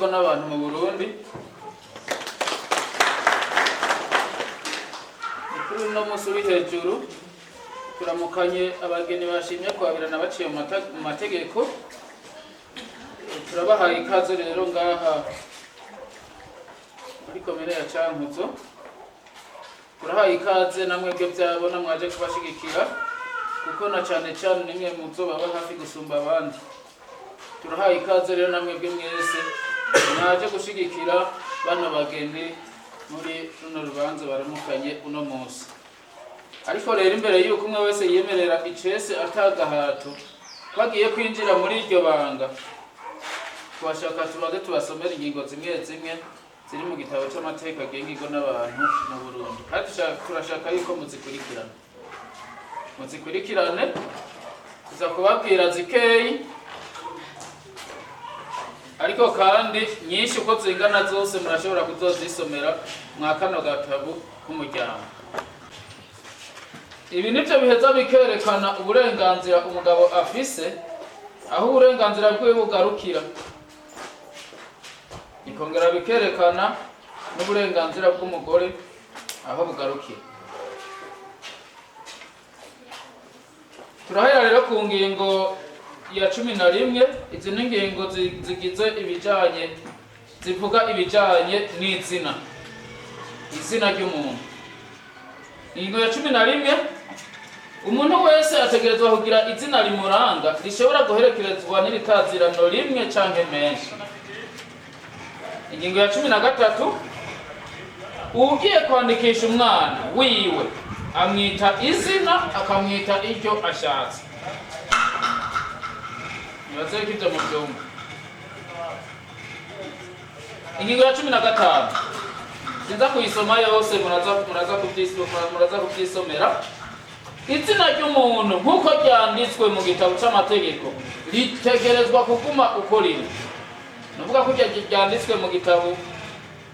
ingo n'abantu mu Burundi. Kuri no musi uri hejuru turamukanye abageni bashimye kwabirana baciye mu mategeko. Turabahaye ikaze rero ngaha muri komine ya Cankuzo. Turahaye ikaze namwebwe byabona mwaje kubashigikira kuko na cyane cyane nimwe muzo baba hafi gusumba abandi. Turahaye ikaze rero namwebwe mwese mwaje gushigikira bano bageni muri runo rubanza baramukanye uno munsi. Ariko rero imbere yuko umwe wese yemerera icese atagahato bagiye kwinjira muri iryo banga, twashaka tubaze tubasomera ingingo zimwe zimwe ziri mu gitabo cy'amategeko agenga ingo n'abantu mu Burundi. Kandi turashaka yuko muzikurikirane tuza kubabwira zikeyi ariko kandi nyinshi uko zingana zose murashobora kuzozisomera mwa kano gatabo k'umuryango. Ibi nivyo biheza bikerekana uburenganzira umugabo afise, aho uburenganzira bwiwe bugarukira, ikongera bikerekana n'uburenganzira bw'umugore aho bugarukira. Turahera rero ku ngingo ya 11. Izi ni ingingo zigize ibijanye zivuga ibijanye n'izina, izina ry'umuntu. Ingingo ya 11, umuntu wese ategerezwa kugira izina rimuranga rishobora guherekerezwa n'iritazirano rimwe canke menshi. Ingingo ya 13, ugiye kwandikisha umwana wiwe amwita izina akamwita iryo ashatse. Nibaze kivyo mu byumba. Ingingo ya 15, sinza kuyisoma yose, muraza kubyisomera. Izina ry'umuntu nk'uko ryanditswe mu gitabo cy'amategeko ritegerezwa kuguma uko riri. Nuvuga ko ryanditswe mu gitabo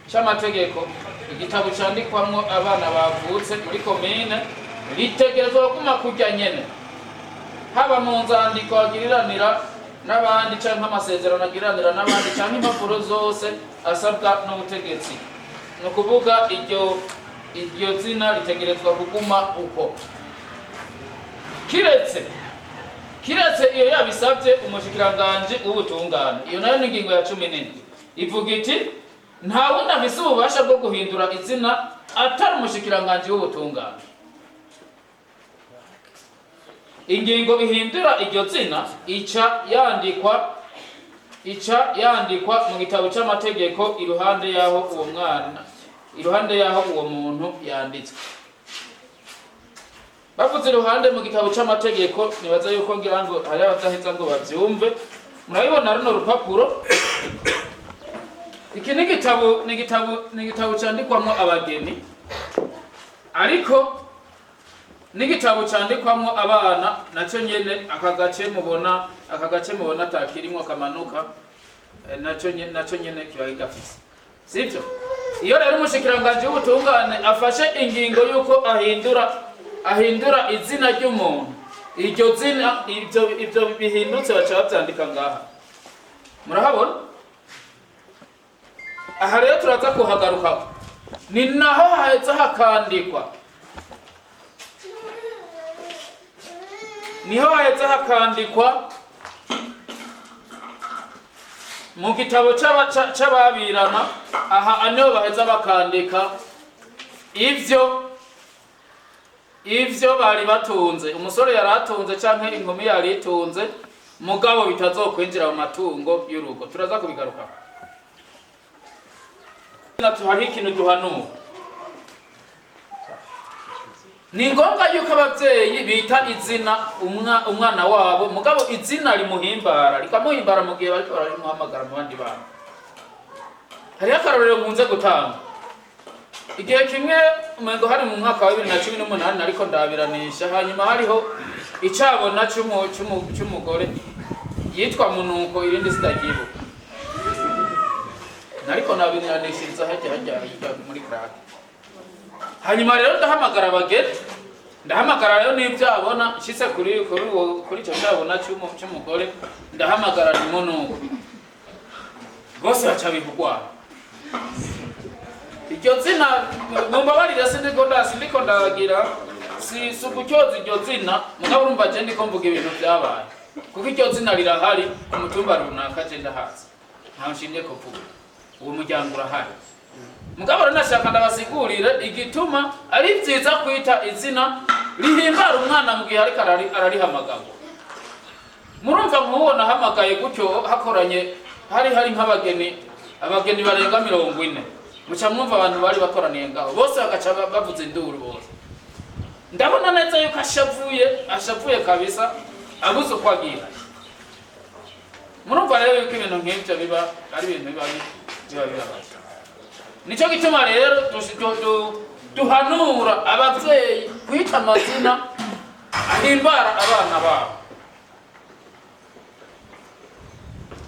cy'amategeko, igitabo cyandikwamwo abana bavutse muri komine, ritegerezwa kuguma kujya nyene, haba mu nzandiko agiriranira n'abandi canke amasezerano agiriranira n'abandi canke impapuro zose asabwa n'ubutegetsi. No kuvuga iryo zina ritegerezwa kuguma uko. Kiretse iyo yabisabye umushikiranganje w'ubutungane. Iyo nayo ni ingingo ya 14. Ivuga iti nta wundi afise ububasha bwo guhindura izina atari umushikiranganje w'ubutungane. Ingingo ihindura iryo zina ica yandikwa mu gitabo cy'amategeko iruhande yaho uwo muntu yanditswe. Bavuze iruhande mu gitabo cy'amategeko, nibaza yuko ngira ngo hari abadaheza ngo bavyumve. Murabibona runo rupapuro. Iki ni igitabo cyandikwamwo abageni, ariko n'igitabo cyandikwamwo abana nacyo nyene aka gace mubona atakirimwo kamanuka, nacyo nyene kiba gafise. Sivyo? Iyo rero umushikiranganje w'ubutungane afashe ingingo yuko ahindura izina ry'umuntu, iryo zina ibyo bihindutse baca bavyandika ngaha. Murahabona? Aha rero turaza kuhagaruka. Ni naho haheza hakandikwa. Niho haheza hakandikwa mu gitabo c'ababirana. Aha aniho baheza bakandika ivyo bari batunze, umusore yari atunze canke inkumi yari itunze, mugabo bitazokwinjira mu matungo y'urugo. Turaza kubigaruka. Hari ikintu duhanura. Ni ngombwa yuko abavyeyi bita izina umwana wabo, mugabo izina rimuhimbara, rikamuhimbara mu gihe bariko baramuhamagara mu bandi bana. Hari akarorero nkunze gutanga. Igihe kimwe umengo hari mu mwaka wa 2018 ariko ndabiranisha, hanyuma hariho icabona cy'umugore yitwa Munuko, irindi sitagibuka. Nariko nabiranishiza hajya muri crack. Hanyuma rero ndahamagara abageni, ndahamagara rero n'ivyabona nshitse kuri ico cyabona cy'umugore, ndahamagara ni Munuko. bose baca bivugwa iryo zina mumbabarira sindiko ndagira si ugutyoza iryo zina mugabo urumva je ndiko mvuga ibintu byabaye kuko iryo zina rirahari ku mutumba runaka je ndahazi ntaho nshimye kuvuga uwo muryango urahari mugabo ranashaka ndabasigurire igituma ari byiza kwita izina rihimbara umwana mu gihe ariko ararihamagara murumva nkubona hamagaye gutyo hakoranye hari nk'abageni barenga 40 muca mwumva abantu bari bakoraniye ngaho bose bagaca bavuza induru bose ndabona neza yuko ashavuye kabisa abuze uko agira murumva rero yuko ibintu nk'ibyo biba ari ibintu biba bibabaje nicyo gituma rero duhanura abavyeyi kwita amazina ahimbara abana babo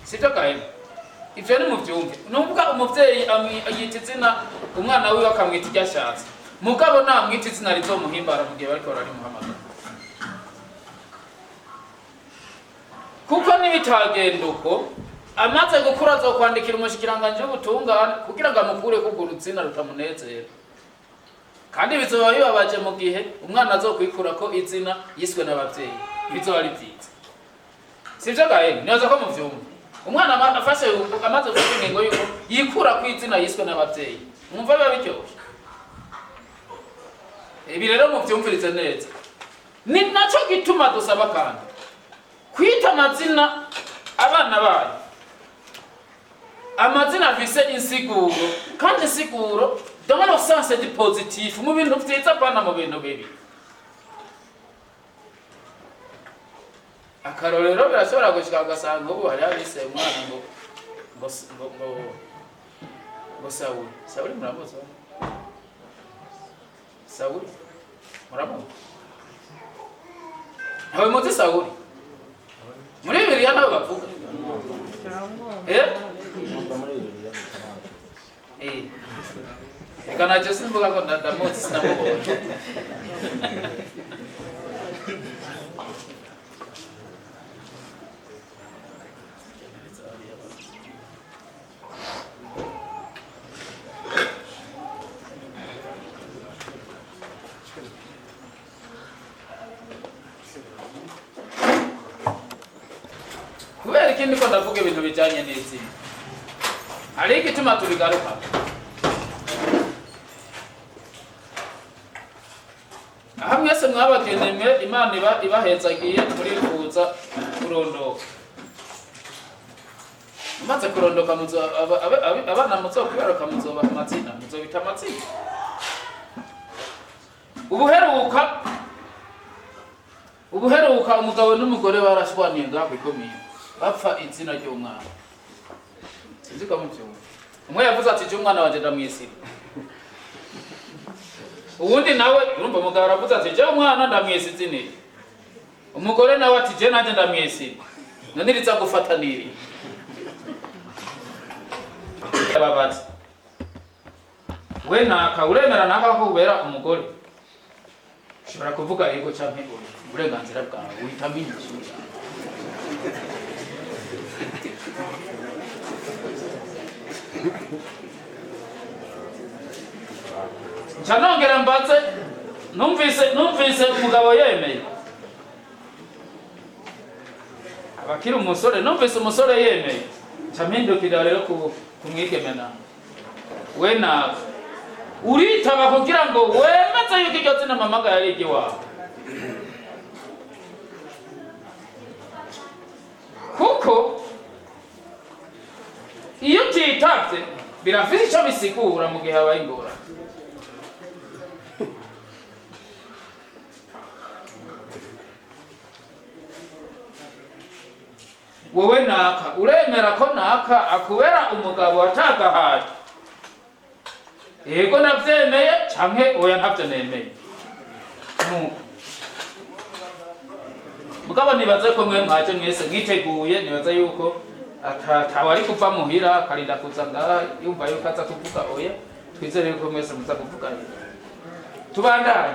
sibyo kahema ivyo ni muvyumve nuvuga umuvyeyi yita izina umwana wiwe akamwita iryo ashatse mugabo namwita izina rizomuhimbara mu gihe bariko bararimuhamagara kuko nibitagenda uko amaze gukura azokwandikira umushikiranganje w'ubutungane kugira ngo amukure kugura urutsina rutamunezera kandi bizoba bibabaje mu gihe umwana azokwikura ko izina yiswe n'abavyeyi bizoba ari vyiza sivyo gahe neza ko muvyumva umwana afashe amaze gufata ingingo yuko yikura ku izina yiswe n'abavyeyi mwumva biba biryoshe ibi rero muvyumvirize neza ni naco gituma dusaba kandi kwita amazina abana bayo amazina afise insiguro kandi insiguro dans le sens du positif mu bintu vyiza pana mu bintu bibi akarorero birashobora gushika ugasanga ubu hari abise umwana ngo Sauli muramuzi Sauli muramuzi hawe muzi Sauli muri Bibiliya nawe bavuga Kana Jose mvuga ko ndamuzi sinamubonye kubera ikindi ko ndavuga ibintu bijanye n'izina hari igituma tubigaruka aha mwese mwabagenemwe Imana ibahezagiye muri kuza kurondoka maze kurondoka abana muzokwibaruka muzobaha amazina muzobita amazina ubuheruka umugabo n'umugore barashwaniye ngaho ikomeye bapfa izina ry'umwana sinzi ko muvyumva umwe yavuze ati je umwana wanje ndamwisira uwundi nawe urumva umugabo aravuze ati je umwana ndamwisize niri umugore nawe ati je nanje ndamwisira none riza gufata niri ababazi we naka uremera naka ko ubera umugore ushobora kuvuga yego canke uburenganzira bwawe uhitamo inyishu Chanongera mbatse numvise umugabo yemeye abakiri umusore numvise umusore yemeye campindukira rero kumwigemena we na uritaba kugira ngo wemeze yuko iryo zina mamaga yari igiwawe kuko iyo utitavye birafise ico bisigura mu gihe habaye ingorane wowe naka uremera ko naka akubera umugabo atagahaye yego navyemeye canke oya ntavyo nemeye mugabo nibaze ko mwe mwaje mwese mwiteguye nibaza yuko atawari kuva muhira akarinda kuza ngaha yumva yuko aza kuvuga oya twizere yuko mwese muza kuvuga tubandanye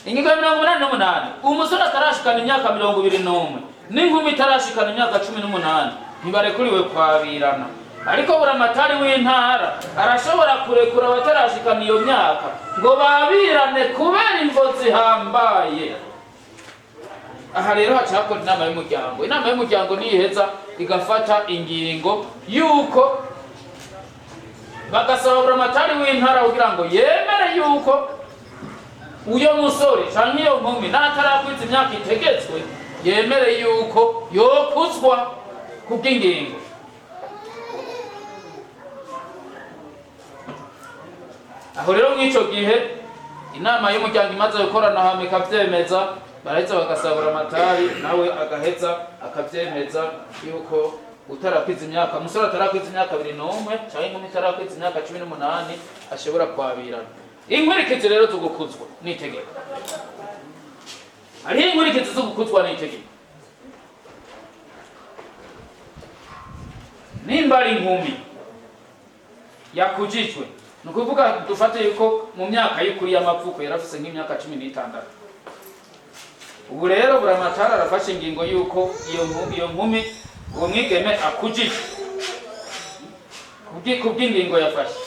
ingingo ya 88 umusore atarashikana imyaka 21 n'inkumi itarashikana imyaka 18 ntibarekuriwe kwabirana ariko buramatari w'intara arashobora kurekura abatarashikana iyo myaka ngo babirane kubera imvo zihambaye. Aha rero hacakora inama y'umuryango. Inama y'umuryango niyiheza igafata ingingo yuko bagasaba buramatari w'intara kugira ngo yemere yuko uyo musore canke iyo nkumi n'atarakwiza imyaka itegetswe yemere yuko yokuzwa kubw'ingingo. Aho rero mw'ico gihe inama y'umuryango imaze gukorana hama ikavyemeza, baraheza bagasaba buramatari nawe agaheza akavyemeza yuko utarakwiza imyaka, umusore atarakwiza imyaka 21 canke inkumi itarakwiza imyaka 18 ashobora kwabirana. Inkurikizi rero zo gukuzwa n'itegeko. Hariho inkurikizi zo gukuzwa n'itegeko. Nimba ari inkumi yakujijwe, nukuvuga dufate yuko mu myaka y'ukuri y'amavuko yarafise nk'imyaka 16. Ubu rero buramatari arafashe ingingo yuko iyo nkumi uwo mwigeme akujijwe kubw'ingingo yafashe.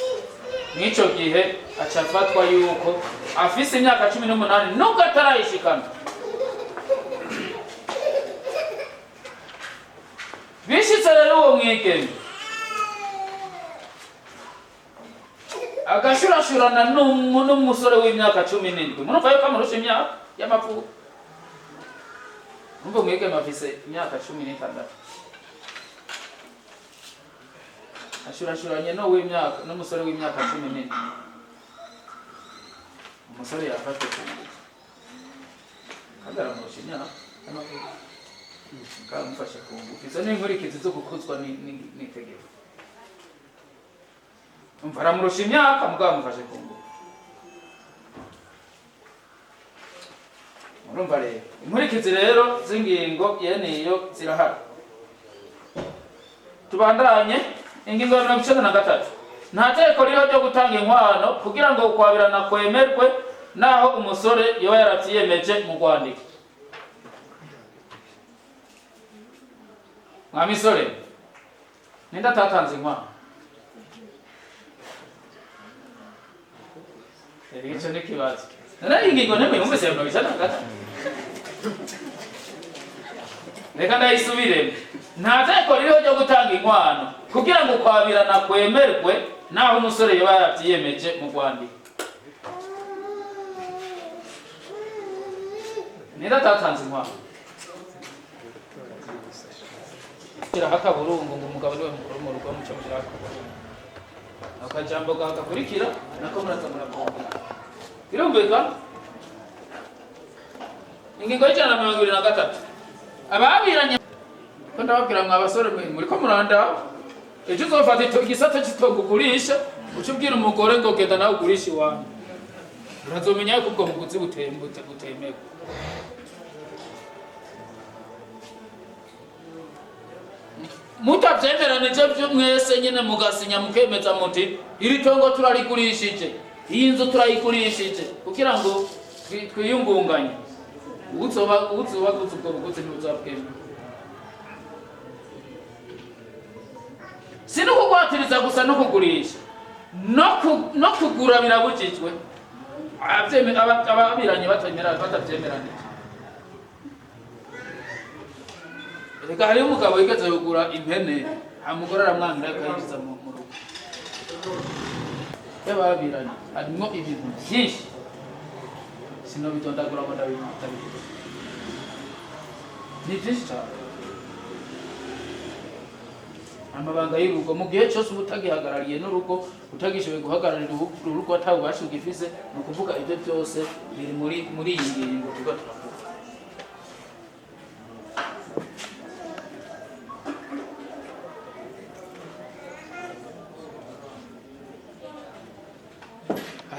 Mw'ico gihe acafatwa yuko afise imyaka 18 nubwo atarayishikana. Bishitse rero uwo mwigeme agashurashurana n'umusore w'imyaka 17, murumva yuko amurusha imyaka y'amavuko. Mumva mwigeme afise imyaka 16, ashurashuranye n'umusore w'imyaka 14. Umusore yafashwe ku ngufu kandi aramurusha imyaka y'amavuko, kamufashe ku ngufu. Izo ni inkurikizi zo gukuzwa n'itegeko. Umva aramurusha imyaka mugabo amufashe ku ngufu. Murumva rero inkurikizi rero z'ingingo yeniyo zirahari. Tubandanye ingingo ya 93. Nta tegeko rero ryo gutanga inkwano kugira ngo ukwabirana kwemerwe naho umusore yoba yaravyiyemeje mu rwandiko. Mwamisore ninda tatanze inkwano. Ico ni kibazo. Nara ingingo nemwe mumvise ya 93. Reka ndayisubiremo. Nta tegeko rero ryo gutanga inkwano kugira ngo ukwabirana kwemerwe naho umusore yoba yaravyiyemeje mu rwandiko. Ninda tatanze inkwano. Haka burungu ngo umugabo niwe mukuru mu rugo muco mujako. Akajambo gakakurikira nako muraza murakumva. Birumvika? Ingingo y'ijana na 23. Ababiranye ko ndababwira mwa basore muri ko muranda ejo uzofata igisata cy'itogugurisha ucubwira umugore ngo genda nawe ugurisha iwanyu. Urazomenya yuko ubwo muguzi butemewe. Mutavyemeranije byo mwese nyene mugasinya mukemeza muti iri tongo turarigurishije, iyi nzu turayigurishije kugira ngo twiyungunganye. Uzoba ubwo buguzi ntuzabwemera. Sino kugwatiriza gusa no kugurisha no kugura birabujijwe. Ababiranye batavyemeranije. Reka hari umugabo yigeze kugura impene, amugora aramwankira akayinjiza mu rugo. Y'ababiranye harimo ibintu byinshi. Sino bitondagura ngo ndabimata. Ni byinshi cyane. Amabanga y'urugo mu gihe cyose ubutagihagarariye n'urugo, utagishoboye guhagararira urugo atabubasha ugifise, no kuvuga ibyo byose biri muri iyi ngingo tuba turavuga.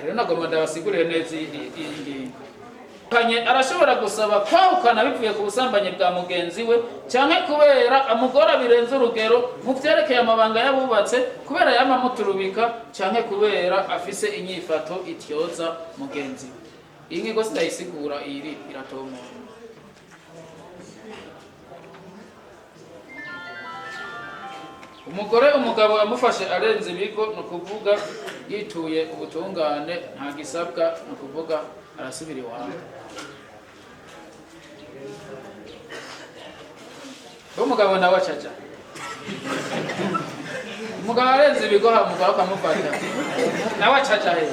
Rero nagomba ndabasigurire neza iyi ngingo. Kanye arashobora gusaba kwahukana bivuye ku busambanyi bwa mugenzi we canke kubera amugora birenze urugero mu vyerekeye amabanga yabubatse, kubera yamamuturubika canke kubera afise inyifato ityoza mugenzi we. Iyi ngingo sindayisigura iri iratomoye. umugore umugabo yamufashe arenze ibigo no kuvuga yituye ubutungane nta gisabwa no kuvuga arasubira iwawe. Umugabo nawe acaca umugabo arenze ibigo ha umugabo akamufata nawe acaca he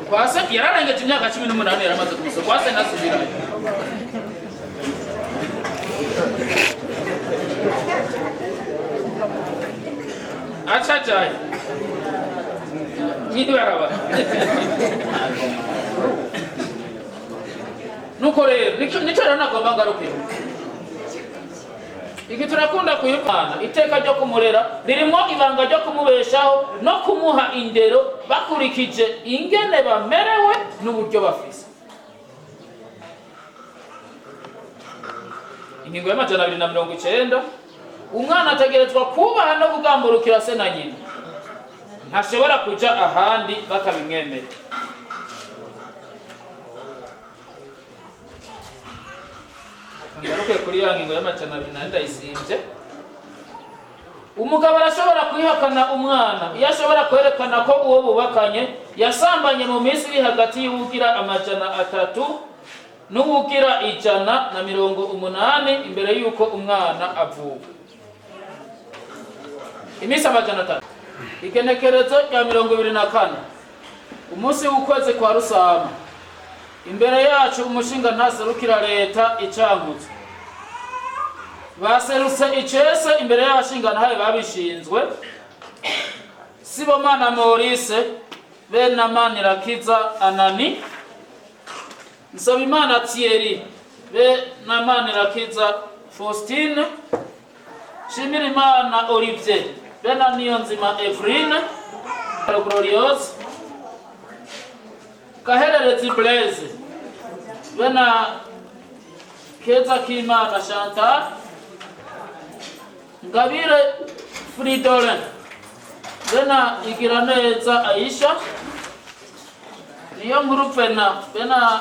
kwase yararengeje imyaka 18 yaramaze kumusoma kwase nasubirayo. Acacaye nido yaraba nuko rero nico rero nagomba ngaruke iki turakunda kuyimana iteka ryo kumurera ririmo ibanga ryo kumubeshaho no kumuha indero bakurikije ingene bamerewe n'uburyo bafise. Ingingo ya 290 umwana ategerezwa kubaha no kugamburukira se na nyina, ntashobora kuja ahandi batabimwemera. Ngaruke kuri ya ngingo ya 290 ndayisivye. Umugabo arashobora kwihakana umwana iyo ashobora kwerekana ko uwo bubakanye yasambanye mu minsi iri hagati y'ubugira 300 n'ubugira 180 imbere y'uko umwana avuka. Imisi 300 igenekerezo rya 24 umunsi w'ukwezi kwa Rusama, imbere yacu umushinga ntaserukira leta icankutse baserutse icese imbere y'abashinga ntahe babishinzwe Sibomana Maurice Benamanirakiza Anani, Nsabimana Thierry Benamanirakiza Faustine, Shimirimana Olivier Benaniyonzima Evrine Gloriose, Kahererezi Blaise Bena Keza Kimana Chantal, Ngabire Fridolin Bena Igiraneza Aisha, niyo nkuru Pena Bena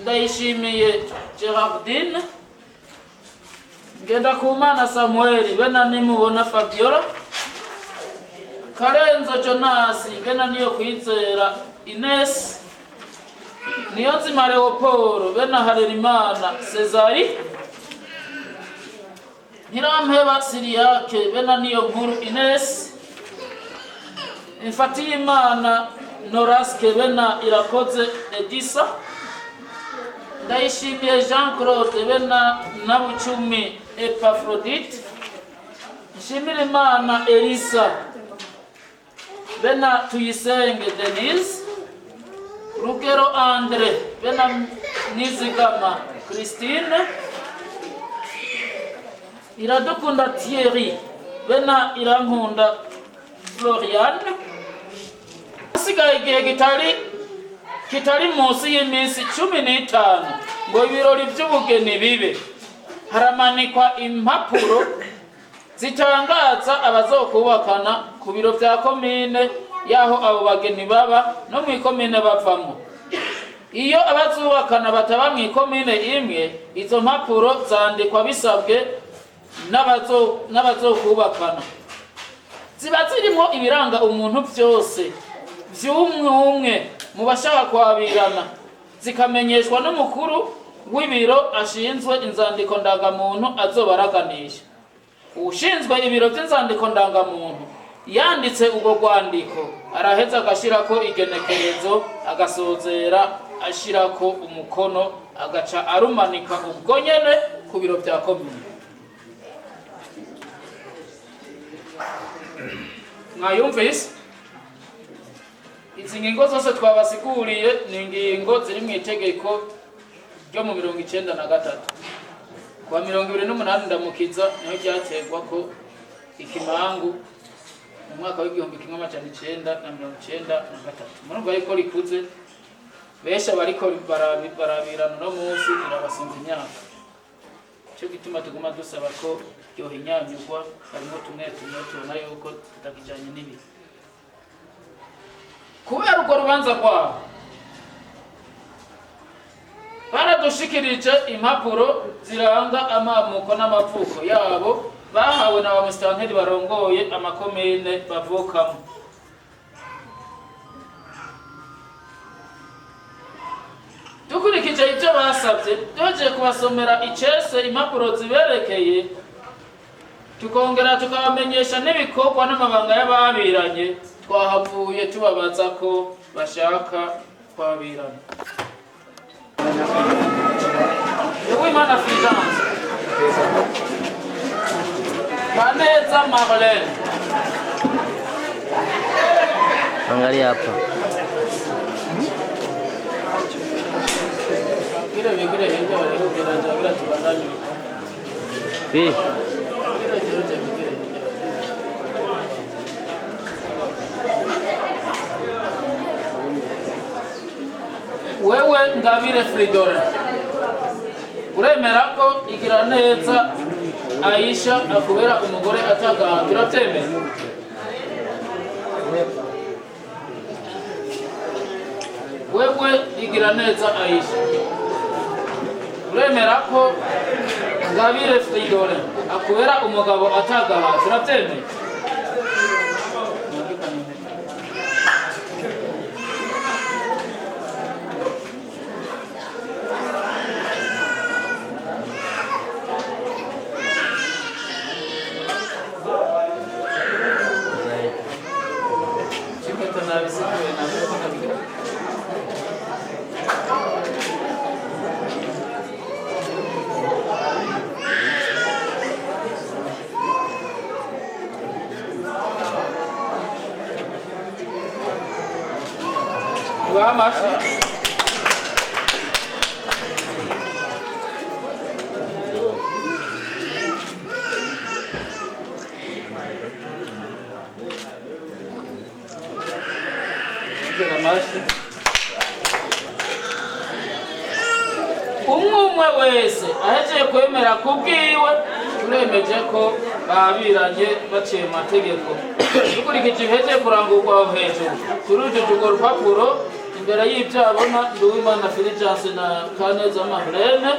Ndayishimiye Gerardine, Ngendakumana Samuel Bena Nimubona Fabiola, Karenzo Jonas Bena niyo kwizera Ines, Niyonzima Leopold Bena Harerimana Cesari, Ntirampeba Siriake Bena niyo nkuru Ines, Mfatiyimana Noraske Bena Irakoze Edisa, Ndayishimiye Jean Claude Bena Nabucumi Epaphrodite, Nshimirimana Elisa Bena Tuyisenge Denise, Rugero Andre Bena Nizigama Christine, Iradukunda Thierry Bena Irankunda Floriane. Asigaye igihe kitari munsi y'iminsi 15 ngo ibirori by'ubugeni bibe, haramanikwa impapuro zitangaza abazokubakana ku biro bya komine yaho abo bageni baba no mu ikomine bavamo. Iyo abazubakana bataba mu ikomine imwe, izo mpapuro zandikwa bisabwe n'abazokubakana. Ziba zirimo ibiranga umuntu byose by'umwe mu bashaka kwabirana, zikamenyeshwa n'umukuru w'ibiro ashinzwe inzandiko ndangamuntu azobaraganisha. Ushinzwe ibiro by'inzandiko ndangamuntu yanditse ubwo rwandiko araheza agashirako igenekerezo, agasozera ashirako umukono, agaca arumanika ubwo nyene ku biro bya komine. Mwayumvise? Izi ngingo zose twabasiguriye ni ingingo ziri mu itegeko ryo mu 93 kwa 28 ndamukiza niho ryategwa ko ikimangu mu mwaka w'1993 murumva yuko rikuze besha bariko barabirana no munsi irabasumva imyaka. Cyo gituma tuguma dusaba ko yohinyanyugwa, harimo tumwe tubona yuko tutakijanye n'ibi. Kubera urwo rubanza rwabo baradushikirije impapuro ziranga amamuko n'amavuko yabo bahawe na bamusitanteri barongoye amakomine bavukamo. Dukurikije ivyo basavye, duhejeje kubasomera icese impapuro ziberekeye, tukongera tukabamenyesha n'ibikorwa n'amabanga y'ababiranye, twahavuye tubabaza ko bashaka kwabirana. Uwimana Fulgence, Kaneza Marlene, angalia hapa. Wewe Ngabire Fridore, uremera ko igira neza Aisha akubera umugore atagaha, turabyemera? Wewe igira neza Aisha, uremera ko Ngabire Fridore akubera umugabo atagaha, turabyemera? Waramaz. Umwe wese ahejeje kwemera kubwiwe, turemeje ko babiranye baciye mu mategeko. Dukurikije ibihejeje kurangurwa aho hejuru, turujuje urwo rupapuro imbere y'ibyo abona Uwimana Fulgence na Kaneza Marlene.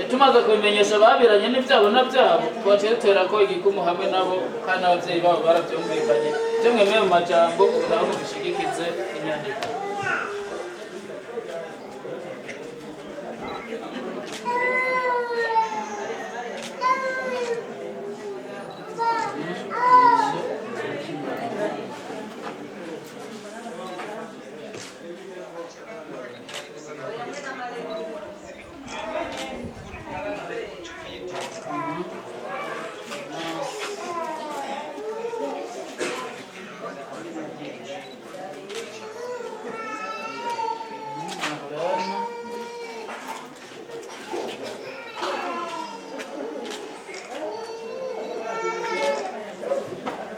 Tumaze kubimenyesha babiranye n'ivyabona byabo, twaciye dutera ko igikumu hamwe nabo kandi abavyeyi babo baravyumvikanye. Byo mwemeye mu majambo naho mubishigikize inyandiko.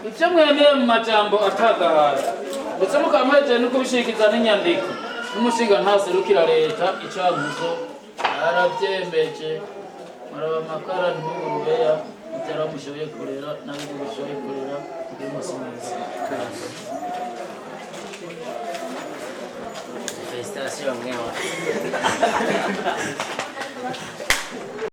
Ivyo mwemeye mu majambo atagahaye, ndetse mukamwejeje no kubishikiza n'inyandiko n'umushinga ntaserukira leta icamuzo aravyemeje. Maraba amakara ntuburubeya ivyara mushoboye kurera n'abindi mushoboye kurera kuri musimisi. Félicitations, merde.